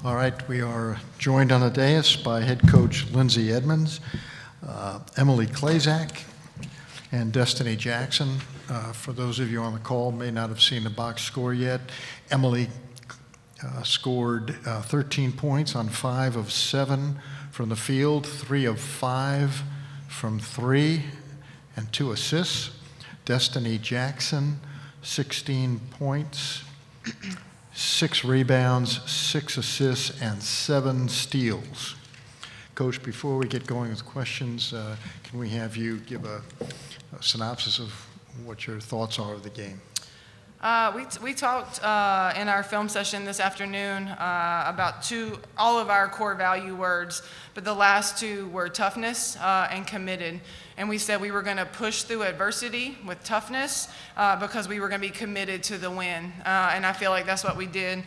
All right, we are joined on the dais by head coach Lindsay Edmonds, Emily Klaczek, and Destiny Jackson. For those of you on the call may not have seen the box score yet, Emily scored 13 points on 5 of 7 from the field, 3 of 5 from 3, and 2 assists. Destiny Jackson, 16 points, 6 rebounds, 6 assists, and 7 steals. Coach, before we get going with questions, can we have you give a synopsis of what your thoughts are of the game? We talked in our film session this afternoon about all of our core value words, but the last 2 were toughness and committed. And we said we were going to push through adversity with toughness because we were going to be committed to the win. And I feel like that's what we did.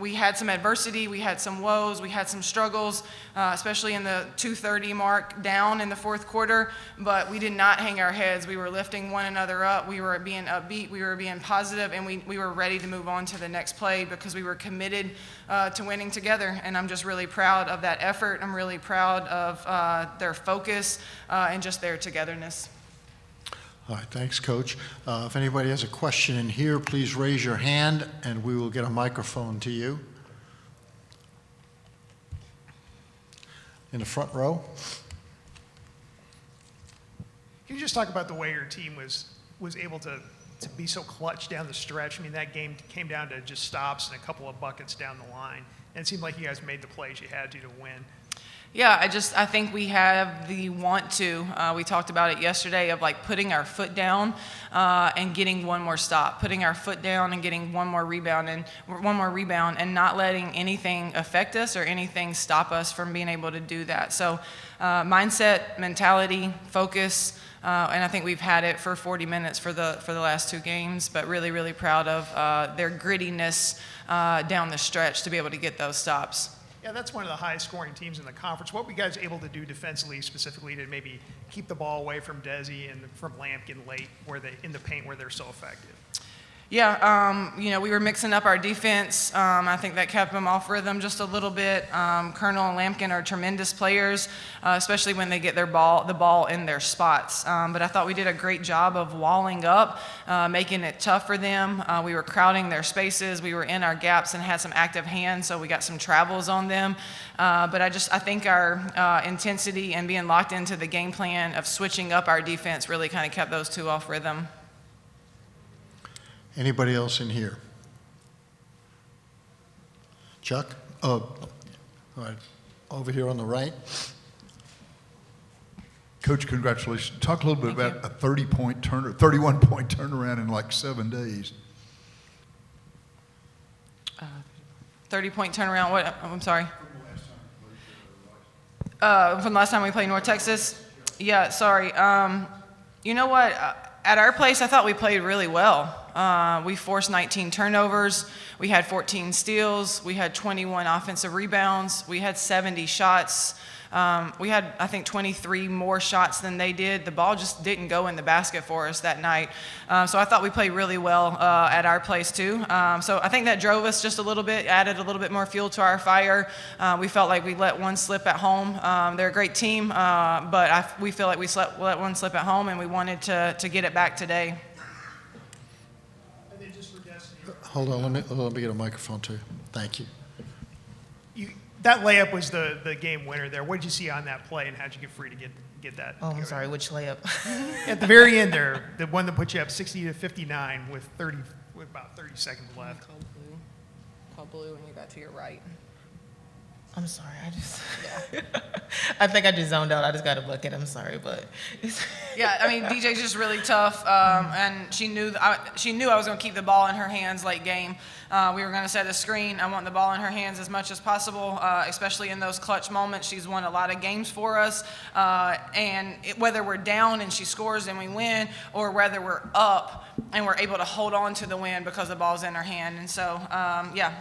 We had some adversity, we had some woes, we had some struggles, especially in the 2:30 mark down in the fourth quarter, but we did not hang our heads. We were lifting one another up, we were being upbeat, we were being positive, and we were ready to move on to the next play because we were committed to winning together. And I'm just really proud of that effort. I'm really proud of their focus and just their togetherness. All right, thanks, Coach. If anybody has a question in here, please raise your hand and we will get a microphone to you. In the front row. Can you just talk about the way your team was able to be so clutch down the stretch? I mean, that game came down to just stops and a couple of buckets down the line. And it seemed like you guys made the plays you had to win. Yeah, I think we have the want to. We talked about it yesterday of like putting our foot down and getting one more stop, putting our foot down and getting one more rebound and not letting anything affect us or anything stop us from being able to do that. So mindset, mentality, focus, and I think we've had it for 40 minutes for the last 2 games, but really, really proud of their grittiness down the stretch to be able to get those stops. Yeah, that's one of the highest scoring teams in the conference. What were you guys able to do defensively, specifically, to maybe keep the ball away from Desi and from Lampkin late, in the paint where they're so effective? Yeah, we were mixing up our defense. I think that kept them off rhythm just a little bit. Colonel and Lampkin are tremendous players, especially when they get the ball in their spots. But I thought we did a great job of walling up, making it tough for them. We were crowding their spaces. We were in our gaps and had some active hands, so we got some travels on them. But I think our intensity and being locked into the game plan of switching up our defense really kind of kept those 2 off rhythm. Anybody else in here? Chuck? Oh, all right. Over here on the right. Coach, congratulations. Talk a little bit about a 31-point turnaround in like 7 days. 30-point turnaround. What? I'm sorry. From the last time we played North Texas? Yeah, sorry. You know what? At our place, I thought we played really well. We forced 19 turnovers. We had 14 steals. We had 21 offensive rebounds. We had 70 shots. We had, I think, 23 more shots than they did. The ball just didn't go in the basket for us that night. So I thought we played really well at our place, too. So I think that drove us just a little bit, added a little bit more fuel to our fire. We felt like we let one slip at home. They're a great team, but we feel like we let one slip at home, and we wanted to get it back today. And then just for Destiny. Hold on, let me get a microphone too. Thank you. That layup was the game winner there. What did you see on that play, and how did you get free to get that? Oh, I'm sorry, which layup? At the very end there, the one that put you up 60-59 with about 30 seconds left. Call blue when you got to your right. I'm sorry, I think I just zoned out. I just got a bucket. I'm sorry, but Yeah, I mean, DJ's just really tough, and she knew I was going to keep the ball in her hands late game. We were going to set a screen. I want the ball in her hands as much as possible, especially in those clutch moments. She's won a lot of games for us, whether we're down and she scores and we win, or whether we're up and we're able to hold on to the win because the ball's in her hand. And so,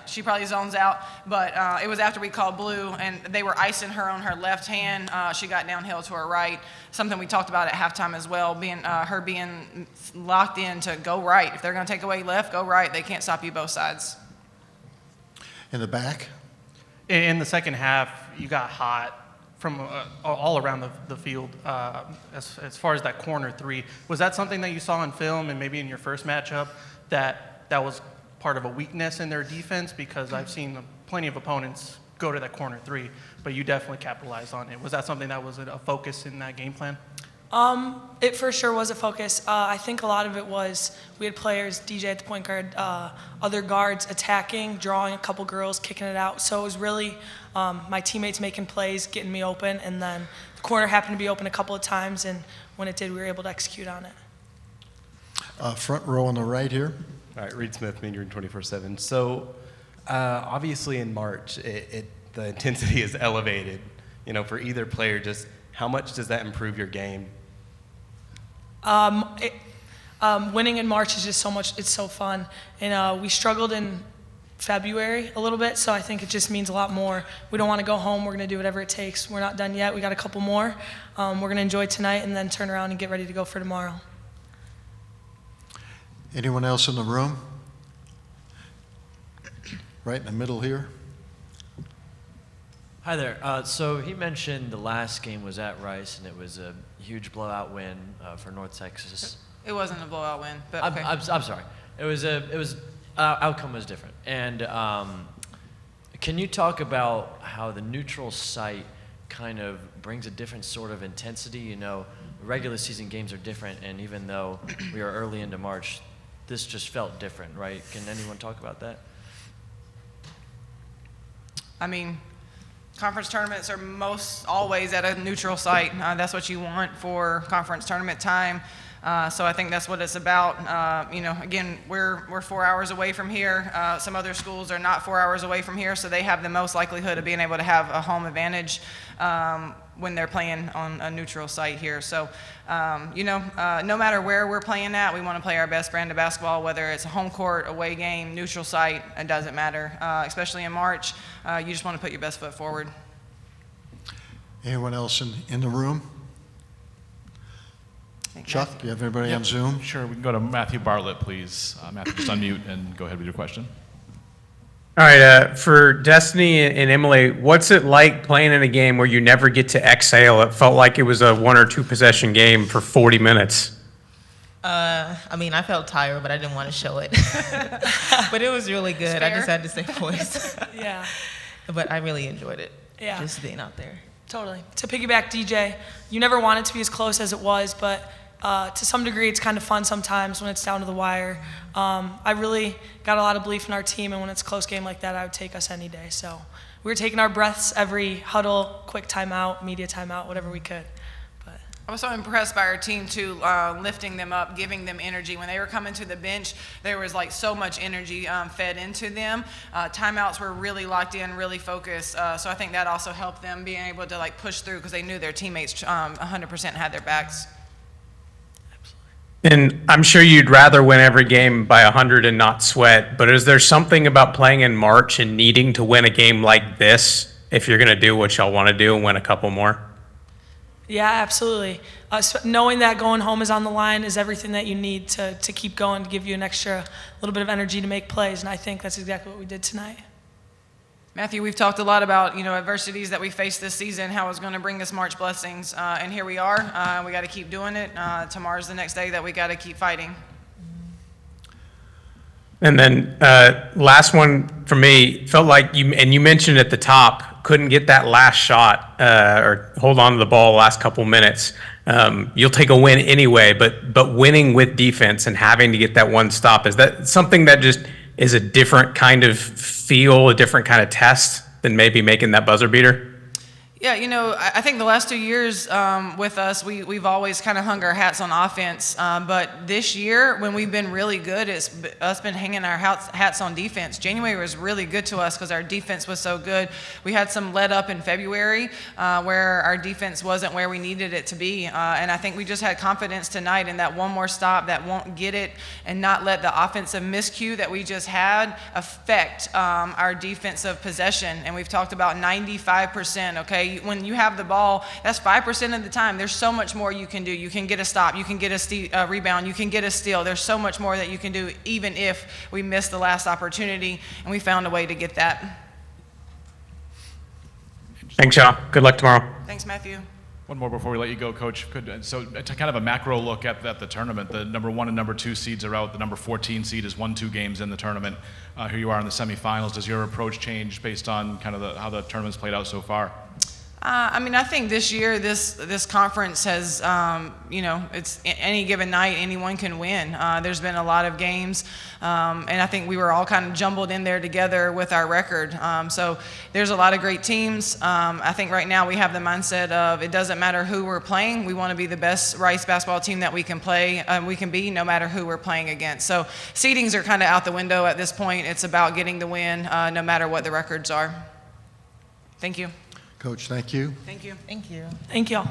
she probably zones out, but it was after we called blue, and they were icing her on her left hand. She got downhill to her right, something we talked about at halftime as well, her being locked in to go right. If they're going to take away left, go right. They can't stop you both sides. In the back. In the second half, you got hot from all around the field as far as that corner three. Was that something that you saw in film and maybe in your first matchup that was part of a weakness in their defense? Because I've seen plenty of opponents go to that corner three, but you definitely capitalized on it. Was that something that was a focus in that game plan? It for sure was a focus. I think a lot of it was we had players, DJ at the point guard, other guards attacking, drawing a couple girls, kicking it out. So it was really my teammates making plays, getting me open, and then the corner happened to be open a couple of times, and when it did, we were able to execute on it. Front row on the right here. All right, Reed Smith, Main Room 24/7. So obviously in March, the intensity is elevated, for either player. Just how much does that improve your game? Winning in March is just so much, it's so fun. And we struggled in February a little bit, so I think it just means a lot more. We don't want to go home. We're going to do whatever it takes. We're not done yet. We got a couple more. We're going to enjoy tonight and then turn around and get ready to go for tomorrow. Anyone else in the room? Right in the middle here. Hi there. So he mentioned the last game was at Rice, and it was a huge blowout win for North Texas. It wasn't a blowout win, but okay. I'm sorry. It was outcome was different. And can you talk about how the neutral site kind of brings a different sort of intensity? Regular season games are different, and even though we are early into March, this just felt different, right? Can anyone talk about that? I mean, conference tournaments are most always at a neutral site. That's what you want for conference tournament time. So I think that's what it's about. Again, we're 4 hours away from here. Some other schools are not 4 hours away from here, so they have the most likelihood of being able to have a home advantage when they're playing on a neutral site here. So, no matter where we're playing at, we want to play our best brand of basketball, whether it's a home court, away game, neutral site, it doesn't matter. Especially in March, you just want to put your best foot forward. Anyone else in the room? Chuck, do you have anybody on Zoom? Sure, we can go to Matthew Bartlett, please. Matthew, just unmute and go ahead with your question. All right, for Destiny and Emily, what's it like playing in a game where you never get to exhale? It felt like it was a 1 or 2 possession game for 40 minutes. I felt tired, but I didn't want to show it. But it was really good. I just had to stay poised. Yeah. But I really enjoyed it. Yeah. Just being out there. Totally. To piggyback DJ, you never want it to be as close as it was, but to some degree it's kind of fun sometimes when it's down to the wire. I really got a lot of belief in our team, and when it's a close game like that, I would take us any day. So we were taking our breaths every huddle, quick timeout, media timeout, whatever we could. I was so impressed by our team too, lifting them up, giving them energy. When they were coming to the bench, there was like so much energy fed into them. Timeouts were really locked in, really focused. So I think that also helped them being able to like push through because they knew their teammates 100% had their backs. And I'm sure you'd rather win every game by 100 and not sweat, but is there something about playing in March and needing to win a game like this if you're going to do what y'all want to do and win a couple more? Yeah, absolutely. Knowing that going home is on the line is everything that you need to keep going, to give you an extra little bit of energy to make plays, and I think that's exactly what we did tonight. Matthew, we've talked a lot about adversities that we faced this season, how it's going to bring us March blessings, and here we are. We got to keep doing it. Tomorrow's the next day that we got to keep fighting. And then last one for me, felt like you mentioned at the top, couldn't get that last shot or hold on to the ball the last couple minutes. You'll take a win anyway, but winning with defense and having to get that one stop, is that something that just is a different kind of feel, a different kind of test than maybe making that buzzer beater? Yeah, I think the last 2 years with us, we've always kind of hung our hats on offense. But this year, when we've been really good, it's us been hanging our hats on defense. January was really good to us because our defense was so good. We had some let up in February where our defense wasn't where we needed it to be. And I think we just had confidence tonight in that one more stop that won't get it and not let the offensive miscue that we just had affect our defensive possession. And we've talked about 95%, okay? When you have the ball, that's 5% of the time. There's so much more you can do. You can get a stop. You can get a rebound. You can get a steal. There's so much more that you can do, even if we missed the last opportunity, and we found a way to get that. Thanks, y'all. Good luck tomorrow. Thanks, Matthew. One more before we let you go, Coach. So to kind of a macro look at the tournament, the number 1 and number 2 seeds are out. The number 14 seed is 1-2 games in the tournament. Here you are in the semifinals. Does your approach change based on kind of how the tournament's played out so far? I mean, I think this year, this conference has, it's any given night, anyone can win. There's been a lot of games, and I think we were all kind of jumbled in there together with our record. So there's a lot of great teams. I think right now we have the mindset of it doesn't matter who we're playing. We want to be the best Rice basketball team that we can play, we can be, no matter who we're playing against. So seedings are kind of out the window at this point. It's about getting the win, no matter what the records are. Thank you. Coach, thank you. Thank you. Thank you. Thank y'all.